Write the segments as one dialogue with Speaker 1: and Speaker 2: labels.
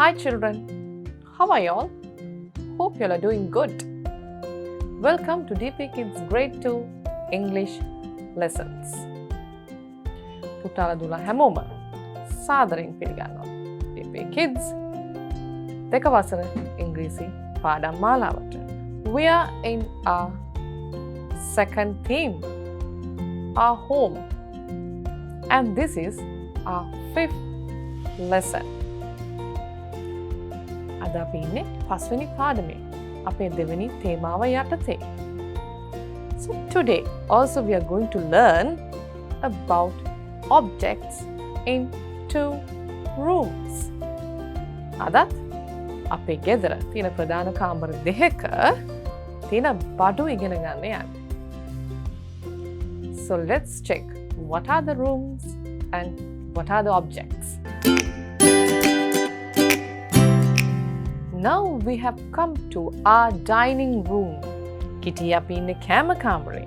Speaker 1: Hi children, how are you all? Hope you all are doing good. Welcome to DP Kids Grade 2 English Lessons. පුතාලා දුලා හැමෝම සාදරයෙන් පිළිගන්නවා. DP Kids දෙක වසර ඉංග්‍රීසි පාඩම් මාලාවට. We are in our second theme, our home. And this is our fifth lesson. අද අපි ඉන්නේ පස්වෙනි පාඩමේ අපේ දෙවෙනි තේමාව යටතේ. So today also we are going to learn about objects in two rooms. අදත් අපේ ගෙදර තියෙන ප්‍රධාන කාමර දෙකක තියෙන බඩු ඉගෙන ගන්න යන්නේ. So let's check what are the rooms and what are the objects. Now we have come to our dining room. Kitty අපි ඉන්නේ කෑම කාමරේ.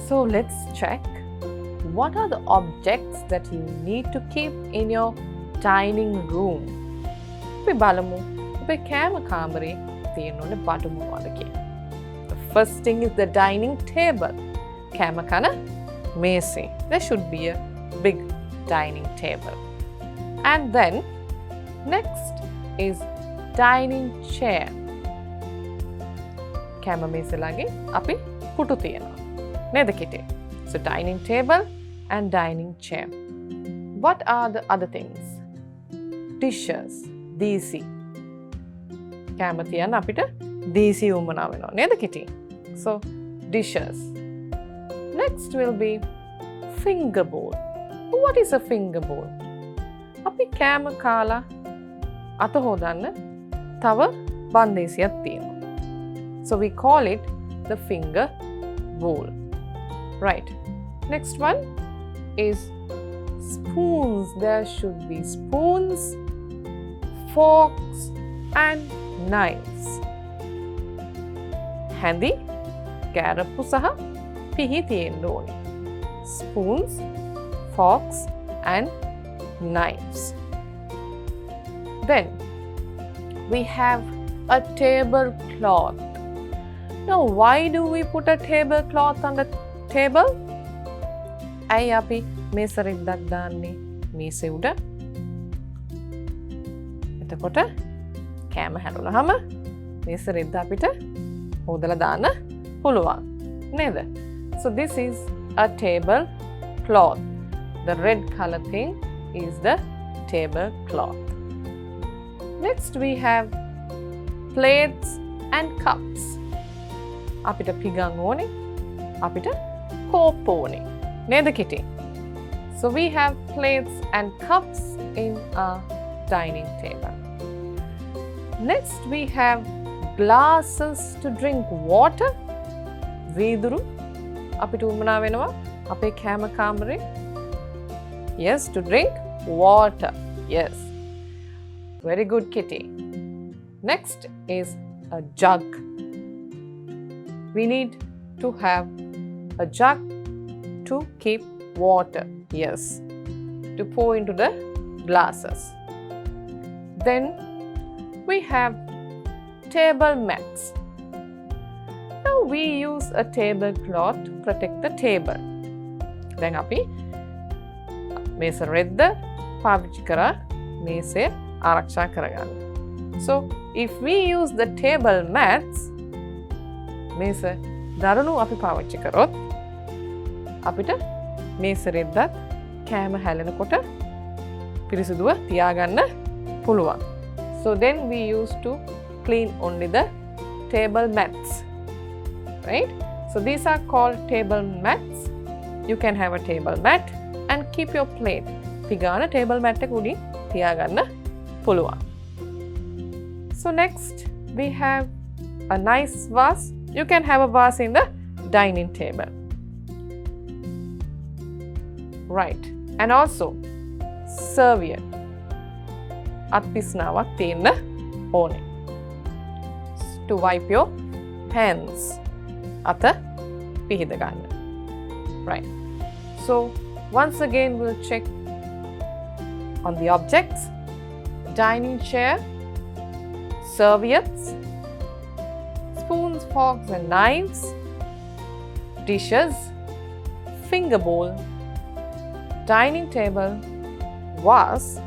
Speaker 1: So let's check what are the objects that you need to keep in your dining room. අපි බලමු අපේ කෑම කාමරේ තියෙන ඕනේ බඩු මොනවද කියලා. The first thing is the dining table. කෑම කන මේසේ. There should be a big dining table. And then next is dining chair. කෑම මේසේ ළඟින් අපි පුටු තියෙනවා. නේද කිටි? So dining table and dining chair. What are the other things? Dishes. දීසි. කෑම තියන්න අපිට දීසි උමනා වෙනවා. නේද කිටි? So dishes. Next will be finger bowl. What is a finger bowl? අපි කෑම කාලා අත හොදන්න තව බන්දේසියක් තියෙනවා. So we call it the finger bowl. Right. Next one is spoons. There should be spoons, forks and knives. Handy කෑරප්පු සහ පිහි තියෙන්න ඕනේ. Spoons, forks and knives. Then we have a tablecloth. Now why do we put a tablecloth on the table? ඇයි අපි මේස රෙද්දක් දාන්නේ මේසෙ උඩ? එතකොට කෑම හැරුණාම මේස රෙද්ද අපිට හොදලා දාන්න පුළුවන් නේද? So this is a tablecloth. The red color thing is the tablecloth. Next we have plates and cups. අපිට පිගන් ඕනේ. අපිට කෝප්ප ඕනේ. නේද කිටි? So we have plates and cups in our dining table. Next we have glasses to drink water. වීදුරු අපිට උමනා වෙනවා අපේ කෑම කාමරේ. Yes, to drink water. Yes. Very good, Kitty. Next is a jug. We need to have a jug to keep water. Yes. To pour into the glasses. Then we have table mats. Now we use a tablecloth to protect the table. Then අපි මේස රෙද්ද පාවිච්චි කරා මේසය ආරක්ෂා කරගන්න. So if we use the table mats, මේස දරුණු අපි පාවිච්චි කරොත් අපිට මේස රෙද්දත් කෑම හැලෙනකොට පිරිසිදුව තියාගන්න පුළුවන්. So then we used to clean only the table mats. Right? So these are called table mats. You can have a table mat and keep your plate. පිගාන table mat එක උඩින් තියාගන්න පුළුවන්. So next we have a nice vase. You can have a vase in the dining table. Right. And also serviette. අත්පිස්නාවක් තියෙන්න ඕනේ. To wipe your hands. අත පිහිද ගන්න. Right. So once again we'll check on the objects dining chair, serviettes, spoons, forks and knives, dishes, finger bowl, dining table, vase,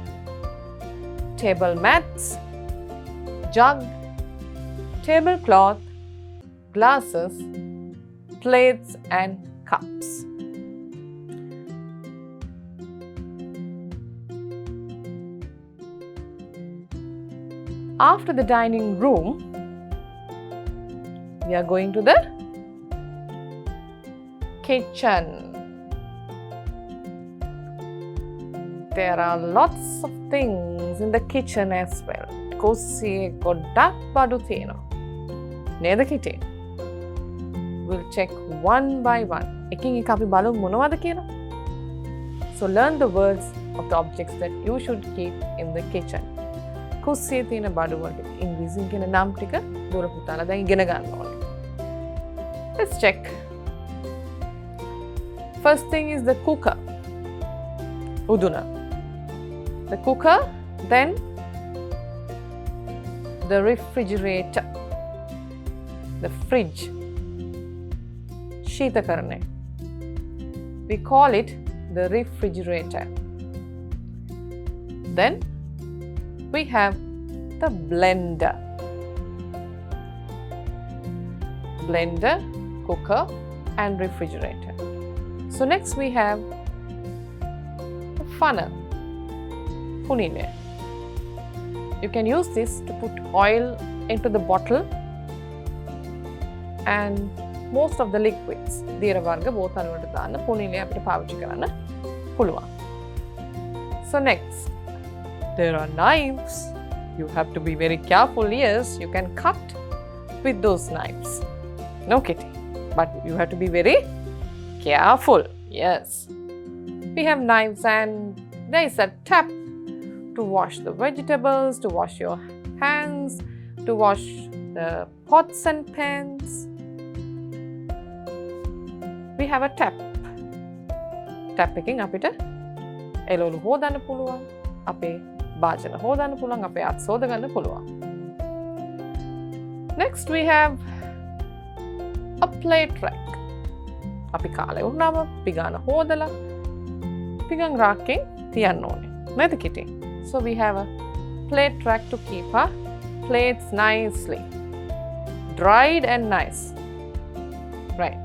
Speaker 1: table mats, jug, tablecloth, glasses, plates and cups. After the dining room, we are going to the kitchen. There are lots of things in the kitchen as well. කුස්සියේ ගොඩක් බඩු තියෙනවා. නේද කිටි? We'll check one by one. එකින් එක අපි බලමු මොනවද කියලා. So learn the words of the objects that you should keep in the kitchen. කුස්සියේ තියෙන බඩු වලට ඉංග්‍රීසියෙන් කියන නම් ටික දුර පුතාලා දැන් ඉගෙන ගන්න ඕනේ. Let's check. First thing is the cooker. Uduna. The cooker, then the refrigerator, the fridge, sheetakarane. We call it the refrigerator. Then we have the blender. Blender, cooker and refrigerator. So next we have the funnel. Punile. You can use this to put oil into the bottle and most of the liquids. Dira varga bothalu වලට දාන්න පුනිලේ අපිට පාවිච්චි කරන්න පුළුවන්. So next, there are knives. You have to be very careful. Yes, you can cut with those knives. No kitty, but you have to be very careful. Yes. We have knives and there is a tap to wash the vegetables, to wash your hands, to wash the pots and pans. We have a tap. Tap එකෙන් අපිට එළවලු හොදන්න පුළුවන්, අපේ භාජන හොදන්න පුළුවන්, අපේ අත් සෝද ගන්න පුළුවන්. Next we have a plate rack. අපි කාලේ වුණාම පිගාන හොදලා පිගන් රාක්කෙන් තියන්න ඕනේ. නේද කිටි? So we have a plate rack to keep our plates nicely dried and nice. Right.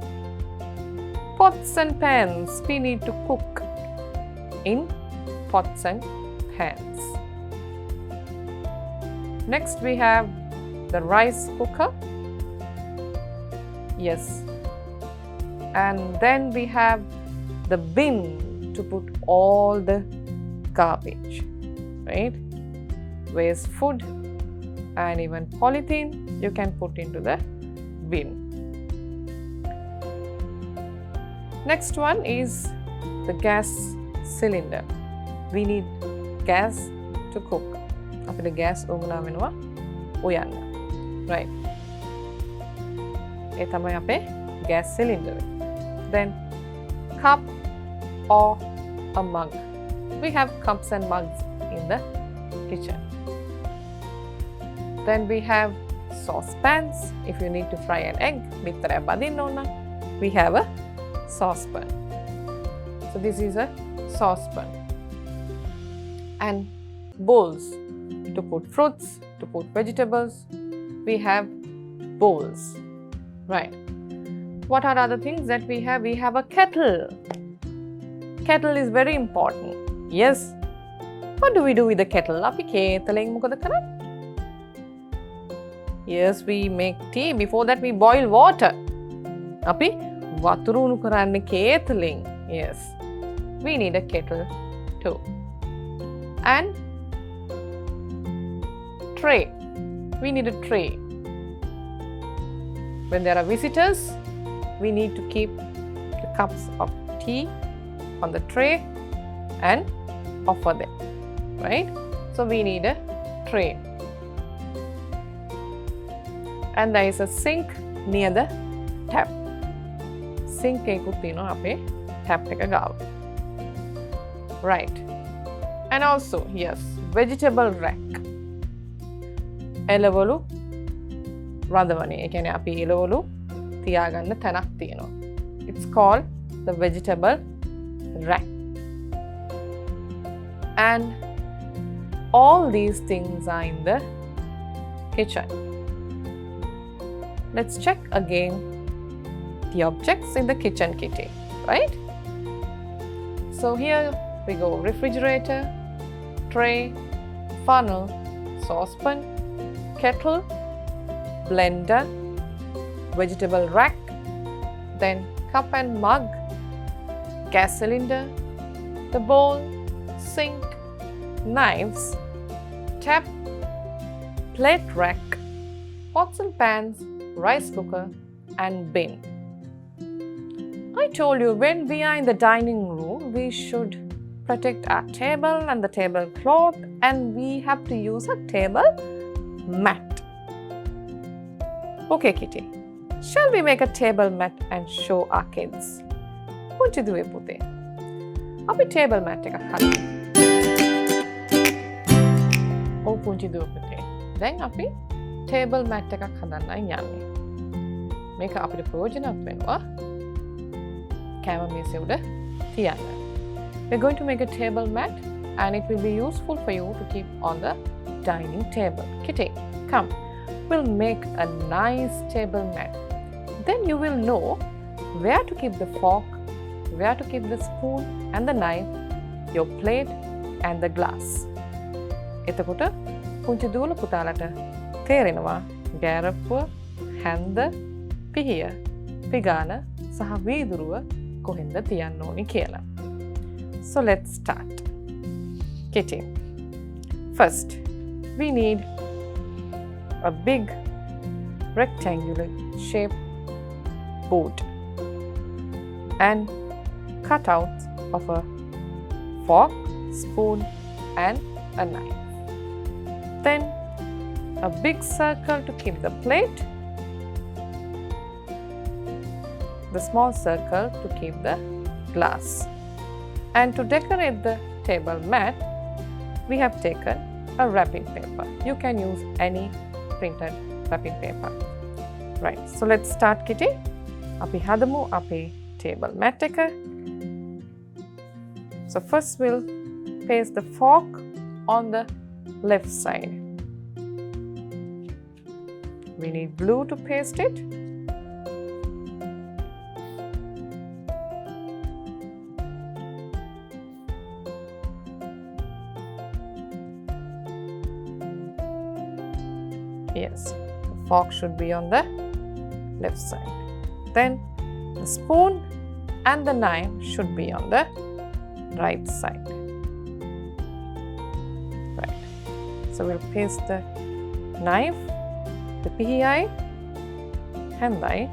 Speaker 1: Pots and pans. We need to cook in pots and pans. Next we have the rice cooker. Yes. And then we have the bin to put all the garbage. Right? Waste food and even polythene you can put into the bin. Next one is the gas cylinder. We need gas to cook. අපිට gas උගුණා වෙනවා උයන්න. Right? ඒ තමයි අපේ gas cylinder. Then cup or a mug. We have cups and mugs in the kitchen. Then we have saucepans. If you need to fry an egg, we have a saucepan. So this is a saucepan. And bowls to put fruits, to put vegetables. We have bowls. Right. What are other things that we have? We have a kettle. Kettle is very important. Yes. What do we do with the kettle? අපි කේතලෙන් මොකද කරන්නේ? Yes, we make tea. Before that we boil water. අපි වතුර උණු කරන්නේ කේතලෙන්. Yes. We need a kettle too. And tray. We need a tray. When there are visitors, we need to keep the cups of tea on the tray and offer them. Right? So we need a tray. And there is a sink near the tap. Sink එකකුත් තියෙනවා අපේ tap එක ගාව. Right. And also, yes, vegetable rack. එළවලු රඳවනේ. ඒ කියන්නේ අපි එළවලු තියාගන්න තැනක් තියෙනවා. It's called the vegetable rack. And all these things are in the kitchen. Let's check again the objects in the kitchen kitty, right? So here we go: refrigerator, tray, funnel, saucepan, kettle, blender, vegetable rack, then cup and mug, gas cylinder, the bowl, sink, knives, tap, plate rack, pots and pans, rice cooker and bin. I told you when we are in the dining room, we should protect our table and the tablecloth, and we have to use a table mat. Okay, Kitty, shall we make a table mat and show our kids? පුංචි දුවේ පුතේ. අපි table mat එකක් හදමු. ඔව් පුංචි දුව පුතේ. දැන් අපි table mat එකක් හදන්නයි යන්නේ. මේක අපිට ප්‍රයෝජනවත් වෙනවා. කැම මේසෙ උඩ තියන්න. We're going to make a table mat and it will be useful for you to keep on the dining table. Kitty, come. We'll make a nice table mat. Then you will know where to keep the fork, where to keep the spoon and the knife, your plate and the glass. එතකොට පුංචි දූල පුතාලට තේරෙනවා ගෑරප්පුව, හැන්ද, පිහිය, පිගාන සහ වීදුරුව කොහෙන්ද තියන්න ඕනි කියලා. So let's start. Kitty, first we need a big rectangular shaped board and cutouts of a fork, spoon and a knife. Then a big circle to keep the plate, the small circle to keep the glass. And to decorate the table mat, we have taken a wrapping paper. You can use any printed wrapping paper. Right, so let's start, Kitty. Api hadamu api table mat එක. So first we'll place the fork on the left side. We need glue to paste it. Yes, the fork should be on the left side. Then the spoon and the knife should be on the right side. Right. So we'll paste the knife, the pihiyai, hendai,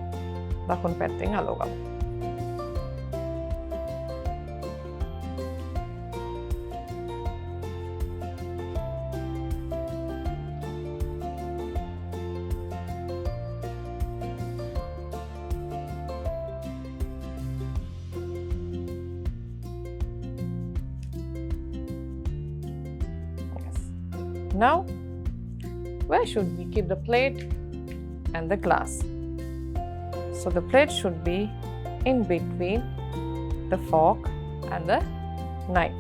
Speaker 1: දකුණු පැත්තෙන් අලවගමු. Now, where should we keep the plate and the glass? So the plate should be in between the fork and the knife.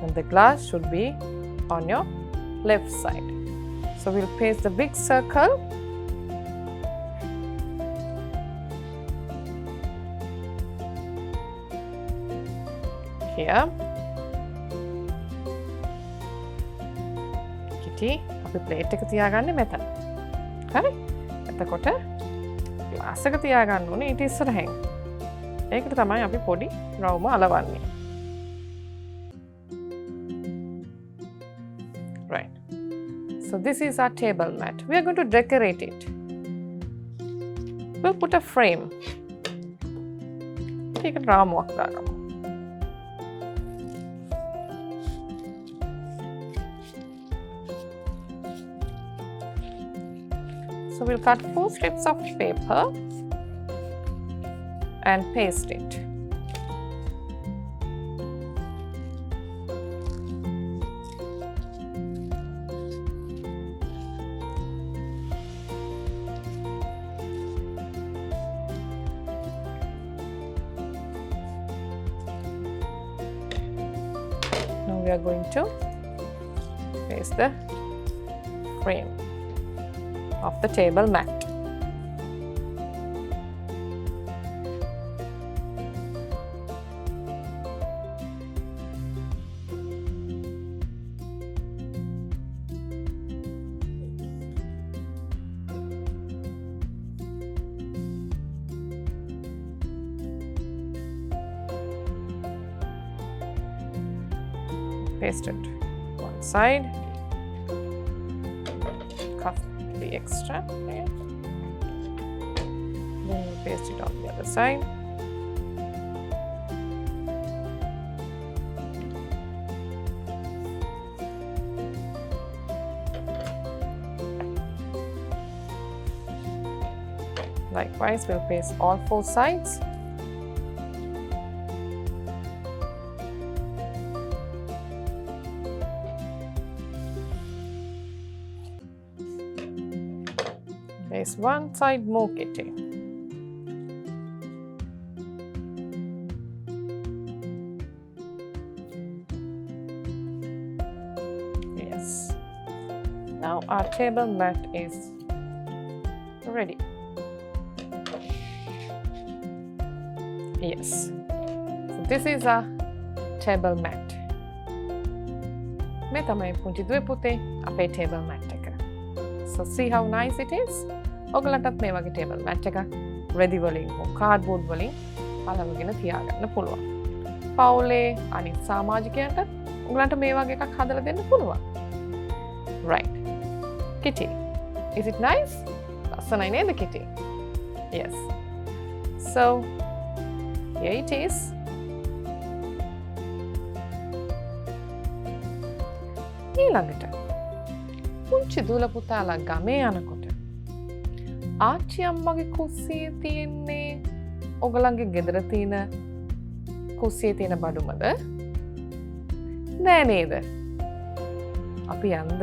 Speaker 1: And the glass should be on your left side. So we'll paste the big circle here. අපි plate එක තියාගන්නේ මෙතන. හරි? එතකොට glass එක තියාගන්න ඕනේ ඊට ඉස්සරහින්. ඒකට තමයි අපි පොඩි රවුම අලවන්නේ. Right. So this is our table mat. We are going to decorate it. We'll put a frame. ඒකට රාමුවක් දාගමු. So we'll cut 4 strips of paper and paste it. we are going to place the frame of the table mat. Paste it one side, cut the extra here, then we paste it on the other side. Likewise, we'll paste all 4 sides. There's one side more kitty. Yes. Now our table mat is ready. Yes. So this is our table mat. මේ තමයි පුංචි දුවේ පුතේ අපේ table mat එක. So see how nice it is? ඔයගලටත් මේ වගේ table mat එකක් ready වලින් හෝ cardboard වලින් අලවගෙන තියාගන්න පුළුවන්. පවුලේ අනිත් සමාජිකයන්ට ඔයගලන්ට මේ වගේ එකක් හදලා දෙන්න පුළුවන්. Right. Kitty. Is it nice? ලස්සනයි නේද kitty? Yes. So here it is. ඊළඟට පුංචි දූල පුතාලා ගමේ යනකොට ආච්චි අම්මගේ කුස්සියේ තියෙන්නේ ඔයගලන්ගේ ගෙදර තියෙන කුස්සියේ තියෙන බඩුමද? නෑ නේද? අපි යන්ද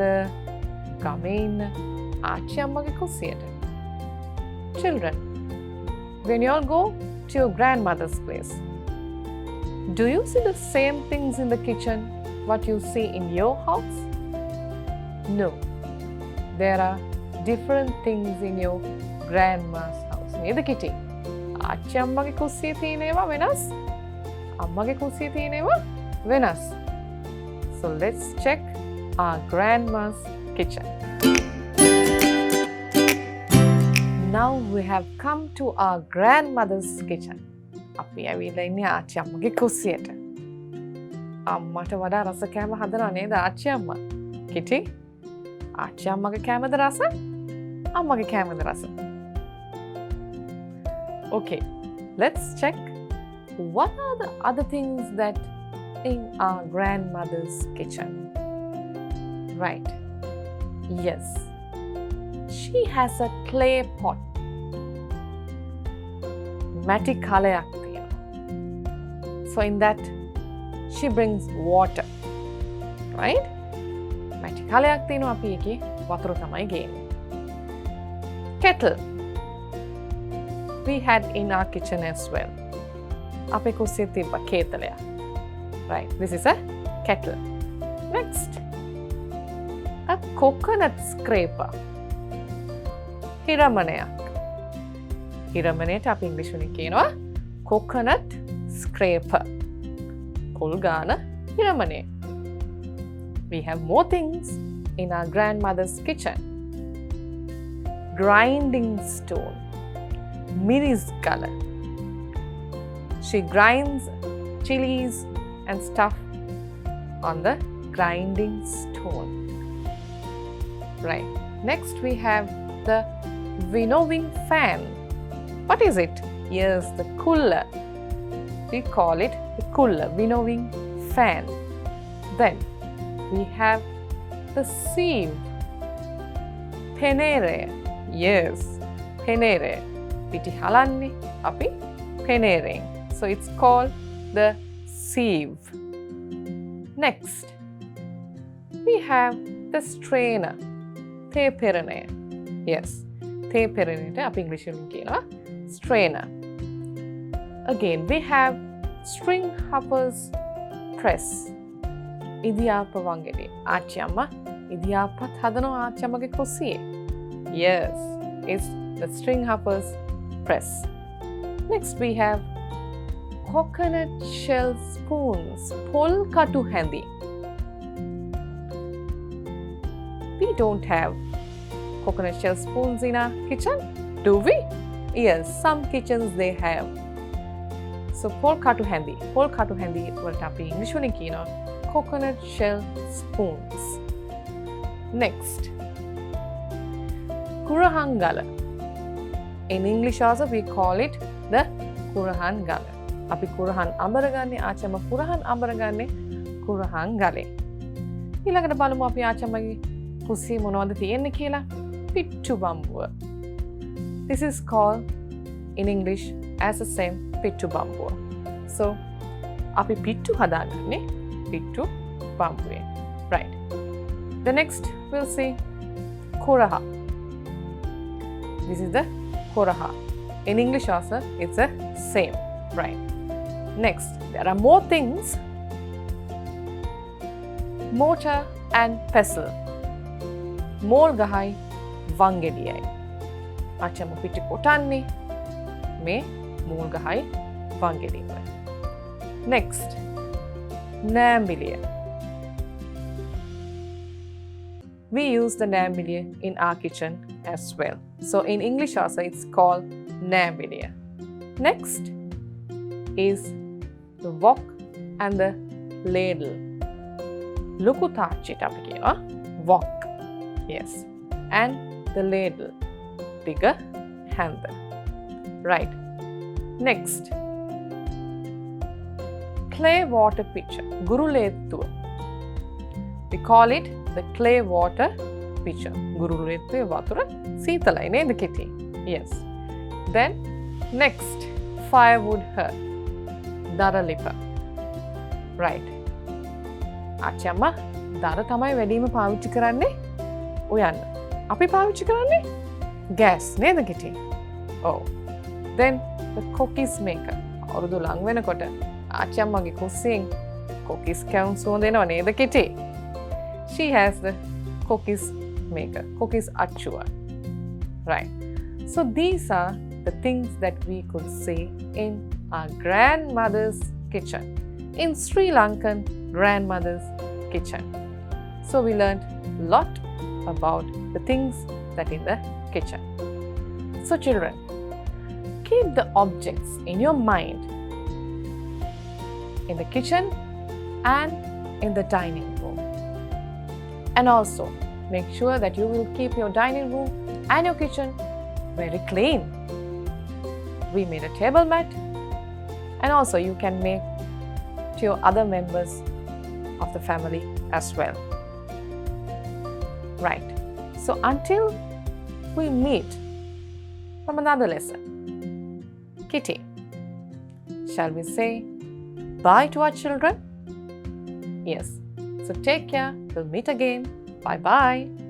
Speaker 1: ගමේ ඉන්න ආච්චි අම්මගේ කුස්සියට. Children, when you all go to your grandmother's place, do you see the same things in the kitchen what you see in your house? No. There are different things in your grandma's house. නේද kitty? ආච්චි අම්මගේ කුස්සියේ තියෙන ඒවා වෙනස්. අම්මගේ කුස්සියේ තියෙන ඒවා වෙනස්. So let's check our grandma's kitchen. Now we have come to our grandmother's kitchen. අපි ඇවිල්ලා ඉන්නේ ආච්චි අම්මගේ කුස්සියට. අම්මට වඩා රස කෑම හදනවා නේද ආච්චි අම්මා? kitty? ආච්චි අම්මගේ කෑමද රස? අම්මගේ කෑමද රස? Okay, let's check what are the other things that in our grandmother's kitchen. Right. Yes. She has a clay pot. Mati kalayak තියෙනවා. So in that she brings water. Right? මැටි කලයක් තියෙනවා අපි එකේ වතුර තමයි ගේන්නේ. Kettle. We had in our kitchen as well. අපේ කුස්සියේ තිබ්බ කේතලයක්. Right. This is a kettle. Next. A coconut scraper. හිරමණයක්. හිරමණයට අපි ඉංග්‍රීසි වලින් කියනවා coconut scraper. පොල් ගාන හිරමණය. We have more things in our grandmother's kitchen. Grinding stone. Miris color. She grinds chilies and stuff on the grinding stone. Right. Next we have the winnowing fan. What is it? Yes, the cooler. We call it the cooler, winnowing fan. Then we have the sieve. Penere. Yes, penere. Piti halanni api penere. So it's called the sieve. Next, we have the strainer. Te perene. Yes, te perene api English වලින් කියනවා strainer. Again, we have string hoppers press. ඉදියාප වංගෙඩි. ආච්චි අම්මා ඉදියාපත් හදනවා ආච්චි අම්මගේ කුස්සියේ. Yes, it's the string hoppers press. Next we have coconut shell spoons. පොල් කටු හැඳි. We don't have coconut shell spoons in our kitchen, do we? Yes, some kitchens they have. So පොල් කටු හැඳි. පොල් කටු හැඳි වලට අපි ඉංග්‍රීසි වලින් කියනවා coconut shell spoons. Next, කුරහන් ගල. In English also we call it the කුරහන් ගල. අපි කුරහන් අඹරගන්නේ ආච්චිම කුරහන් අඹරගන්නේ කුරහන් ගලේ. ඊළඟට බලමු අපි ආච්චිමගේ කුස්සියේ මොනවද තියෙන්නේ කියලා. පිට්ටු බම්බුව. This is called in English as the same පිට්ටු බම්බුව. So අපි පිට්ටු හදාගන්නේ පිට්ටු බම්බුවෙන්. Right. The next we'll see koraha. This is the koraha. In English also it's the same. Right. Next, there are more things. Mortar and pestle. මෝල් ගහයි වංගෙඩියයි. ආච්චිම පිටි කොටන්නේ මේ මෝල් ගහයි වංගෙඩියයි. Next, නෑම්බිලිය. We use the නෑම්බිලිය in our kitchen as well. So in English also it's called නෑම්බිලිය. Next is the wok and the ladle. ලොකු තාච්චිට අපි කියනවා wok. Yes, and the ladle, bigger handle. Right. Next, clay water pitcher. Gurulettuwa. We call it the clay water pitcher. Gurulettuwa watura seethalai neda kiti. Yes. Then next, firewood hearth. Daralipa. Right. ආච්චි අම්මා දර තමයි වැඩිම පාවිච්චි කරන්නේ. ඔයන්න. අපි පාවිච්චි කරන්නේ gas නේද කිටි? Oh. Then the cookies maker. අවුරුදු ලං වෙනකොට ආච්චි අම්මගේ කුස්සියෙන් cookies කැවුම් සුවඳ එනවා නේද කිටි? She has the cookies maker. Cookies achchuwa. Right. So these are the things that we could see in our grandmother's kitchen. In Sri Lankan grandmother's kitchen. So we learned a lot about the things that in the kitchen. So children, keep the objects in your mind in the kitchen and in the dining room. And also make sure that you will keep your dining room and your kitchen very clean. We made a table mat, and also you can make to your other members of the family as well. Right. So until we meet from another lesson, Kitty, shall we say bye to our children? Yes. So take care. We'll meet again. Bye bye.